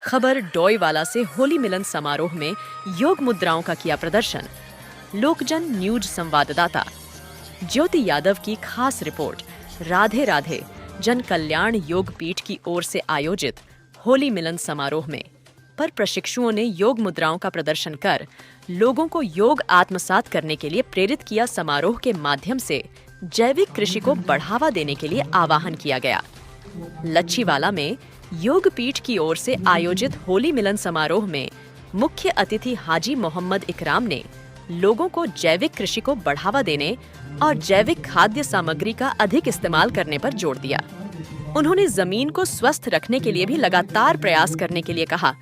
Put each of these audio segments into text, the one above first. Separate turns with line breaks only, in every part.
खबर डोईवाला से होली मिलन समारोह में योग मुद्राओं का किया प्रदर्शन। लोकजन न्यूज संवाददाता ज्योति यादव की खास रिपोर्ट। राधे राधे जन कल्याण योग पीठ की ओर से आयोजित होली मिलन समारोह में पर प्रशिक्षुओं ने योग मुद्राओं का प्रदर्शन कर लोगों को योग आत्मसात करने के लिए प्रेरित किया। समारोह के माध्यम से जैविक कृषि को बढ़ावा देने के लिए आह्वान किया गया। लच्छीवाला में योग पीठ की ओर से आयोजित होली मिलन समारोह में मुख्य अतिथि हाजी मोहम्मद इकराम ने लोगों को जैविक कृषि को बढ़ावा देने और जैविक खाद्य सामग्री का अधिक इस्तेमाल करने पर जोर दिया। उन्होंने जमीन को स्वस्थ रखने के लिए भी लगातार प्रयास करने के लिए कहा।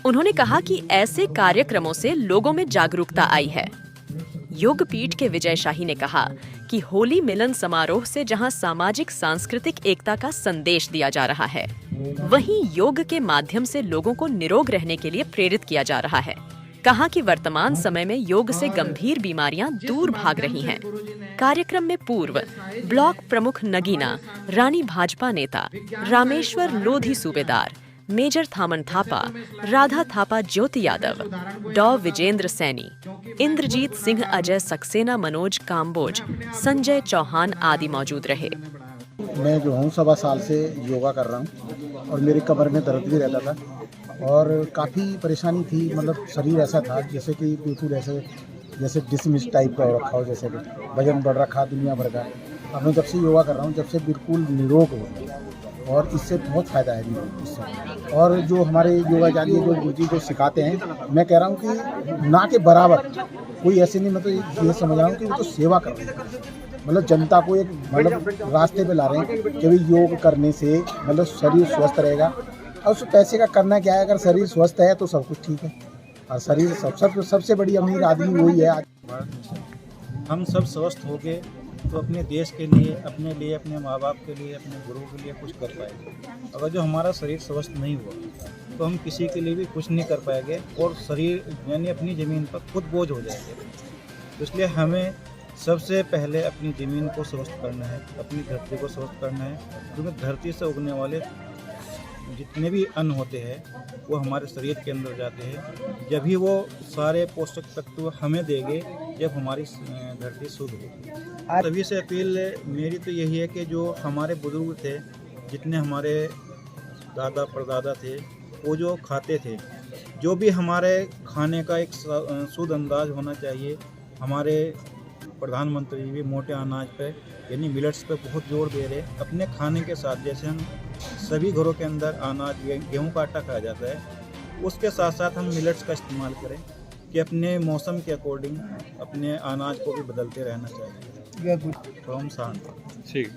उन्होंने कहा कि ऐसे कार्यक्रमों से लोगों में जागरूकता आई है। योग पीठ के विजय शाही ने कहा कि होली मिलन समारोह से जहां सामाजिक सांस्कृतिक एकता का संदेश दिया जा रहा है, वहीं योग के माध्यम से लोगों को निरोग रहने के लिए प्रेरित किया जा रहा है। कहा कि वर्तमान समय में योग से गंभीर बीमारियां दूर भाग रही हैं। कार्यक्रम में पूर्व ब्लॉक प्रमुख नगीना, रानी भाजपा नेता रामेश्वर लोधी सूबेदार, मेजर थामन थापा, राधा थापा, ज्योति यादव, डॉ विजेंद्र सैनी, इंद्रजीत सिंह, अजय सक्सेना, मनोज काम्बोज, संजय चौहान आदि मौजूद रहे।
मैं जो हूँ 1.25 साल से योगा कर रहा हूँ और मेरे कमर में दर्द भी रहता था और काफ़ी परेशानी थी। मतलब शरीर ऐसा था जैसे कि बिल्कुल ऐसे जैसे डिसमिस टाइप का हो रखा हो, जैसे कि वजन बढ़ रखा दुनिया भर का। अब मैं जब से योगा कर रहा हूँ, जब से बिल्कुल निरोग हो और इससे बहुत फ़ायदा है इससे। और जो हमारे योगाचार्य जो गुरुजी जो सिखाते हैं, मैं कह रहा हूँ कि ना के बराबर कोई ऐसे नहीं, मतलब ये समझ रहा हूँ कि वो तो सेवा कर रहे हैं। मतलब जनता को एक मतलब रास्ते पे ला रहे हैं कि भाई योग करने से मतलब शरीर स्वस्थ रहेगा। और उस पैसे का करना क्या है, अगर शरीर स्वस्थ है तो सब कुछ ठीक है। और शरीर सबसे बड़ी अमीर आदमी वही है।
हम सब स्वस्थ हो गए तो अपने देश के लिए, अपने माँ बाप के लिए, अपने गुरु के लिए कुछ कर पाएंगे। अगर जो हमारा शरीर स्वस्थ नहीं हुआ तो हम किसी के लिए भी कुछ नहीं कर पाएंगे और शरीर यानी अपनी ज़मीन पर खुद बोझ हो जाएंगे। तो इसलिए हमें सबसे पहले अपनी ज़मीन को स्वस्थ करना है, अपनी धरती को स्वस्थ करना है, क्योंकि धरती से उगने वाले जितने भी अन्न होते हैं वो हमारे शरीर के अंदर जाते हैं। जब ही वो सारे पोषक तत्व हमें देंगे जब हमारी धरती शुद्ध होगी। सभी से अपील मेरी तो यही है कि जो हमारे बुजुर्ग थे, जितने हमारे दादा परदादा थे, वो जो खाते थे, जो भी हमारे खाने का एक शुद्ध अंदाज होना चाहिए। हमारे प्रधानमंत्री भी मोटे अनाज पे यानी मिलेट्स पे बहुत जोर दे रहे। अपने खाने के साथ जैसे हम सभी घरों के अंदर अनाज गेहूं का आटा खाया जाता है, उसके साथ साथ हम मिलेट्स का इस्तेमाल करें कि अपने मौसम के अकॉर्डिंग अपने अनाज को भी बदलते रहना चाहिए। ओम शांति।
ठीक।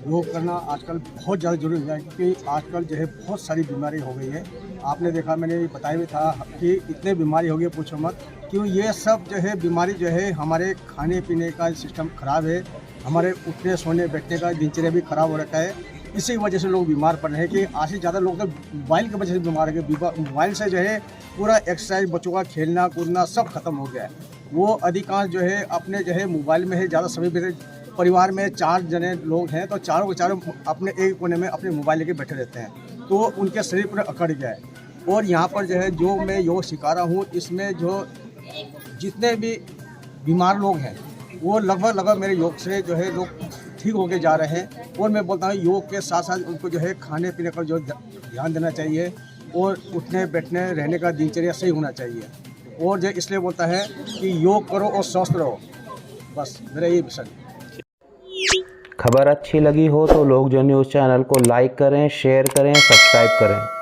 योग करना आजकल बहुत ज़्यादा जरूरी है, क्योंकि आजकल जो है बहुत सारी बीमारी हो गई है। आपने देखा, मैंने बताया भी था कि इतने बीमारी हो गई पूछो मत। क्यों ये सब जो है बीमारी जो है हमारे खाने पीने का सिस्टम ख़राब है, हमारे उठने सोने बैठने का दिनचर्या भी ख़राब हो रखा है। इसी वजह से लोग बीमार पड़ रहे हैं कि आज से ज़्यादा लोग तो मोबाइल की वजह से बीमार हो गए। मोबाइल से जो है पूरा एक्सरसाइज, बच्चों का खेलना कूदना सब खत्म हो गया है। वो अधिकांश जो है अपने जो है मोबाइल में है ज़्यादा समय। परिवार में 4 जने लोग हैं तो चारों के चारों अपने एक कोने में अपने मोबाइल लेके बैठे रहते हैं, तो उनके शरीर पूरा अकड़ गया है। और यहाँ पर जो है जो मैं योग सिखा रहा हूँ, इसमें जो जितने भी बीमार लोग हैं वो लगभग मेरे योग से जो है लोग ठीक होके जा रहे हैं। और मैं बोलता हूँ योग के साथ साथ उनको जो है खाने पीने का जो ध्यान देना चाहिए और उठने बैठने रहने का दिनचर्या सही होना चाहिए। और जो इसलिए बोलता है कि योग करो और स्वस्थ रहो, बस मेरा यही विषय है।
खबर अच्छी लगी हो तो लोकजन न्यूज़ चैनल को लाइक करें, शेयर करें, सब्सक्राइब करें।